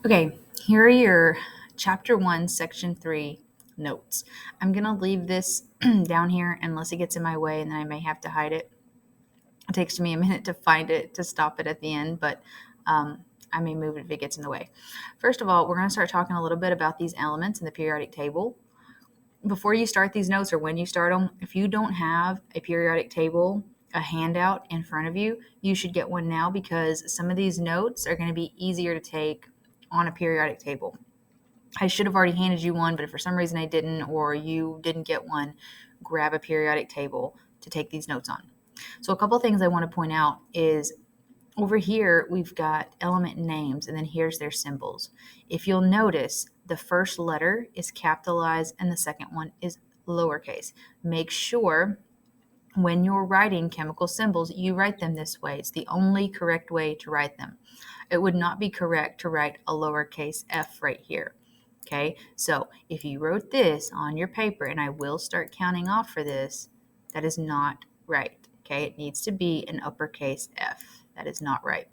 Okay, here are your chapter 1, section 3 notes. I'm going to leave this down here unless it gets in my way, and then I may have to hide it. It takes me a minute to find it, to stop it at the end, but I may move it if it gets in the way. First of all, we're going to start talking a little bit about these elements in the periodic table. Before you start these notes, or when you start them, if you don't have a periodic table, a handout in front of you, you should get one now, because some of these notes are going to be easier to take on a periodic table. I should have already handed you one, but if for some reason I didn't, or you didn't get one, grab a periodic table to take these notes on. So a couple of things I want to point out is over here, we've got element names, and then here's their symbols. If you'll notice, the first letter is capitalized and the second one is lowercase. Make sure when you're writing chemical symbols, you write them this way. It's the only correct way to write them. It would not be correct to write a lowercase f right here. Okay, so if you wrote this on your paper, and I will start counting off for this, that is not right. Okay, it needs to be an uppercase F. That is not right.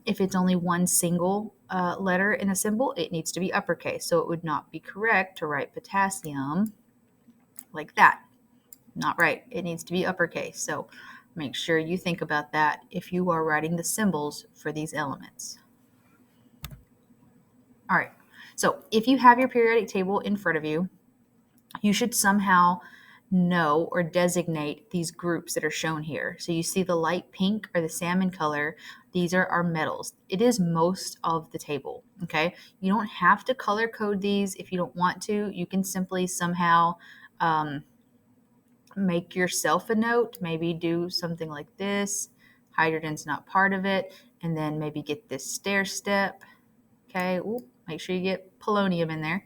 If it's only one single letter in a symbol, it needs to be uppercase. So it would not be correct to write potassium like that. Not right. It needs to be uppercase. So make sure you think about that if you are writing the symbols for these elements. All right. So if you have your periodic table in front of you, you should somehow know or designate these groups that are shown here. So you see the light pink or the salmon color. These are our metals. It is most of the table, okay? You don't have to color code these if you don't want to. You can simply somehow make yourself a note, maybe do something like this. Hydrogen's not part of it. And then maybe get this stair step, okay? Ooh, make sure you get polonium in there.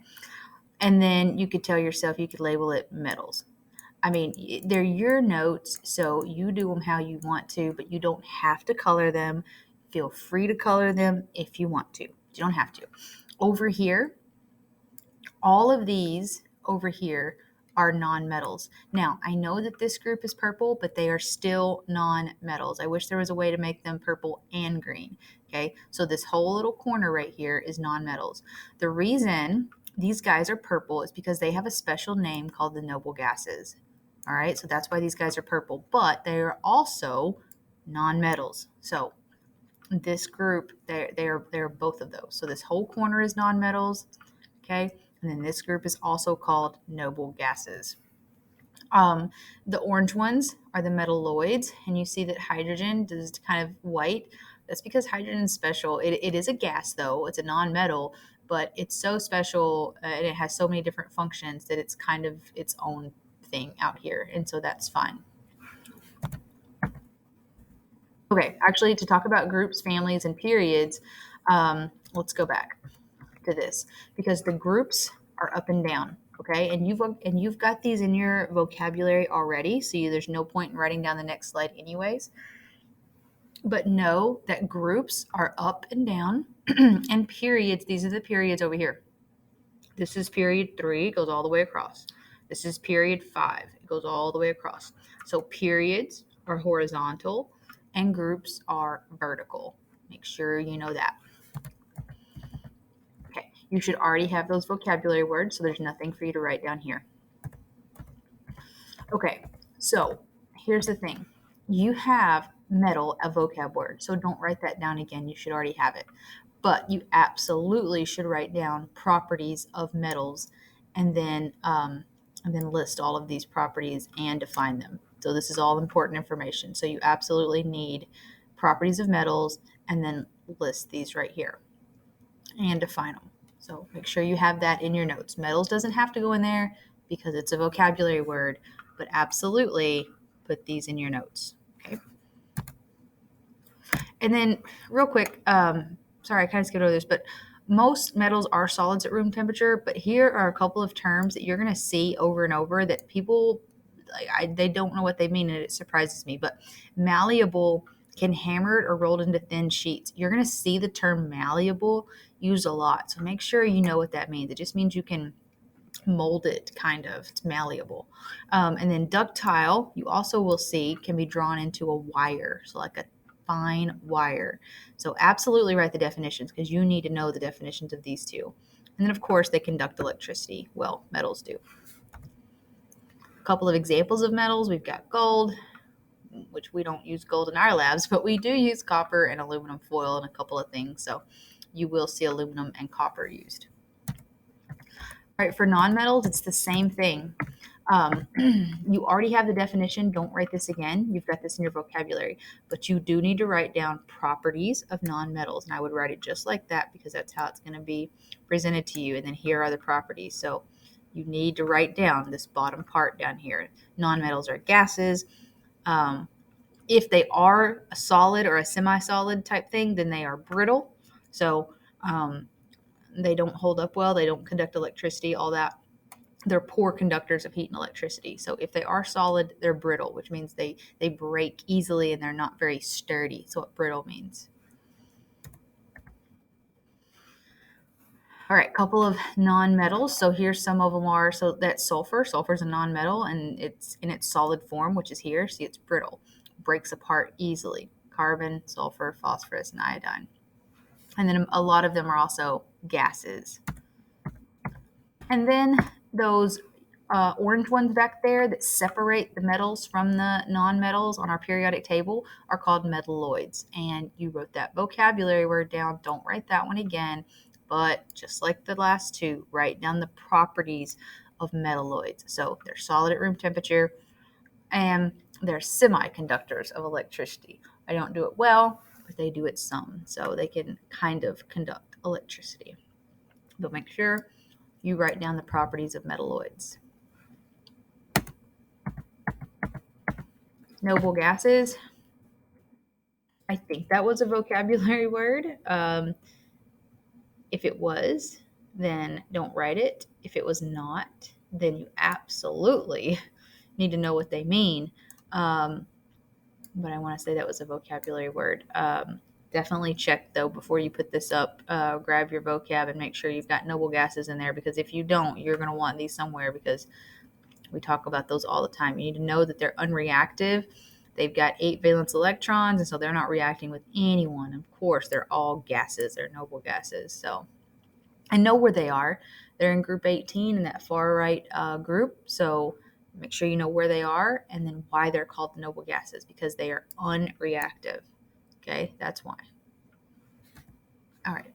And then you could tell yourself, you could label it metals. I mean, they're your notes, so you do them how you want to, but you don't have to color them. Feel free to color them if you want to. You don't have to. Over here, all of these over here are non-metals. Now, I know that this group is purple, but they are still non-metals. I wish there was a way to make them purple and green. Okay, so this whole little corner right here is non-metals. The reason these guys are purple is because they have a special name called the noble gases. All right, so that's why these guys are purple, but they are also non-metals. So this group, they're both of those. So this whole corner is non-metals, okay? And then this group is also called noble gases. The orange ones are the metalloids, and you see that hydrogen is kind of white. That's because hydrogen is special. It is a gas, though. It's a non-metal, but it's so special, and it has so many different functions that it's kind of its own thing out here, and so that's fine. Okay, actually, to talk about groups, families, and periods, let's go back to this, because the groups are up and down. Okay, and you've got these in your vocabulary already, so there's no point in writing down the next slide anyways. But know that groups are up and down, and periods, these are the periods over here. This is period 3, it goes all the way across. This is period 5, it goes all the way across. So periods are horizontal and groups are vertical. Make sure you know that. Okay, you should already have those vocabulary words, so there's nothing for you to write down here. Okay, so here's the thing. You have metal, a vocab word, so don't write that down again. You should already have it. But you absolutely should write down properties of metals, and then list all of these properties and define them. So this is all important information. So you absolutely need properties of metals, and then list these right here and define them. So make sure you have that in your notes. Metals doesn't have to go in there because it's a vocabulary word, but absolutely put these in your notes. Okay. And then real quick, sorry, I kind of skipped over this, but most metals are solids at room temperature, but here are a couple of terms that you're going to see over and over that people, they don't know what they mean, and it surprises me. But malleable can hammered or rolled into thin sheets. You're going to see the term malleable used a lot, so make sure you know what that means. It just means you can mold it, kind of. It's malleable. And then ductile, you also will see, can be drawn into a wire, so like a fine wire. So absolutely write the definitions because you need to know the definitions of these two. And then, of course, they conduct electricity. Well, metals do. A couple of examples of metals. We've got gold, which we don't use gold in our labs, but we do use copper and aluminum foil and a couple of things. So you will see aluminum and copper used. All right, for nonmetals, it's the same thing. You already have the definition. Don't write this again. You've got this in your vocabulary, but you do need to write down properties of nonmetals. And I would write it just like that because that's how it's going to be presented to you. And then here are the properties. So you need to write down this bottom part down here. Nonmetals are gases. If they are a solid or a semi-solid type thing, then they are brittle. So they don't hold up well. They don't conduct electricity, all that. They're poor conductors of heat and electricity. So if they are solid, they're brittle, which means they break easily and they're not very sturdy. So what brittle means. All right, couple of non-metals. So here's some of them are, so that's sulfur. Sulfur is a non-metal and it's in its solid form, which is here. See, it's brittle, breaks apart easily. Carbon, sulfur, phosphorus, and iodine. And then a lot of them are also gases. And then those orange ones back there that separate the metals from the non-metals on our periodic table are called metalloids. And you wrote that vocabulary word down. Don't write that one again. But just like the last two, write down the properties of metalloids. So they're solid at room temperature and they're semiconductors of electricity. I don't do it well, but they do it some. So they can kind of conduct electricity. But make sure you write down the properties of metalloids. Noble gases. I think that was a vocabulary word. If it was, then don't write it. If it was not, then you absolutely need to know what they mean. But I want to say that was a vocabulary word. Definitely check, though, before you put this up. Grab your vocab and make sure you've got noble gases in there, because if you don't, you're going to want these somewhere because we talk about those all the time. You need to know that they're unreactive. They've got 8 valence electrons, and so they're not reacting with anyone. Of course, they're all gases. They're noble gases. So, and know where they are. They're in group 18 in that far right group. So make sure you know where they are and then why they're called the noble gases, because they are unreactive. Okay, that's why. All right.